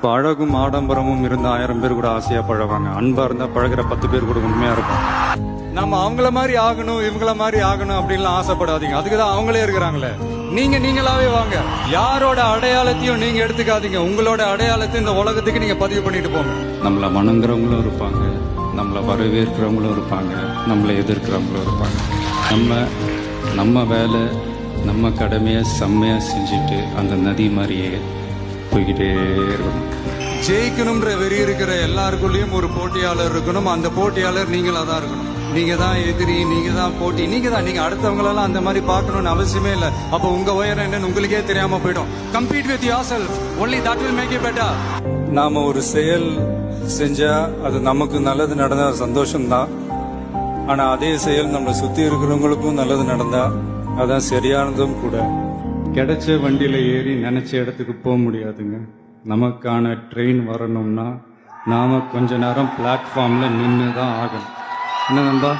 இப்போ அழகும் ஆடம்பரமும் இருந்த 1000 பேர் கூட ஆசையா பழவாங்க. அன்பா இருந்தா பழகிற 10 பேர் கூட உண்மையா இருக்கும். நம்ம அவங்கள மாதிரி ஆகணும் இவங்கள மாதிரி ஆகணும் அப்படின்லாம் ஆசைப்படாதீங்க. அதுக்குதான் அவங்களே இருக்கிறாங்களே. நீங்க நீங்களாவே வாங்க. யாரோட அடையாளத்தையும் நீங்க எடுத்துக்காதீங்க. உங்களோட அடையாளத்தை இந்த உலகத்துக்கு நீங்க பதிவு பண்ணிட்டு போங்க. நம்மள வணங்குறவங்களும் இருப்பாங்க, நம்மள வரவேற்கிறவங்களும் இருப்பாங்க, நம்மளை எதிர்க்கிறவங்களும் இருப்பாங்க. நம்ம வேலை நம்ம கடமையை செம்மையா செஞ்சுட்டு அந்த நதி மாதிரியே போய்கிட்டே இருக்கணும். ஜெயிக்கணும்ன்ற வெறி இருக்கிற எல்லாருக்குள்ளேயும் ஒரு போட்டியாளர் இருக்கணும். அந்த போட்டியாளர் நீங்களா தான் இருக்கணும். நீங்க தான் எதிரி, நீங்க தான் போட்டி, நீங்க அடுத்தவங்களெல்லாம் அந்த மாதிரி பார்க்கணும்னு அவசியமே இல்லை. அப்போ உங்க உயரம் என்னன்னு உங்களுக்கே தெரியாம போயிடும். Compete with yourself, only that will make you better. நாம ஒரு செயல் செஞ்சா அது நமக்கு நல்லது நடந்தா சந்தோஷம்தான். ஆனா அதே செயல் நம்மளை சுத்தி இருக்கிறவங்களுக்கும் நல்லது நடந்தா அதான் சரியானதும் கூட. கிடைச்ச வண்டியில ஏறி நினைச்ச இடத்துக்கு போக முடியாதுங்க. நமக்கான ட்ரெயின் வரணும்னா நாம கொஞ்ச நேரம் பிளாட்ஃபார்ம்ல நின்று தான் ஆகணும். என்ன நண்பா?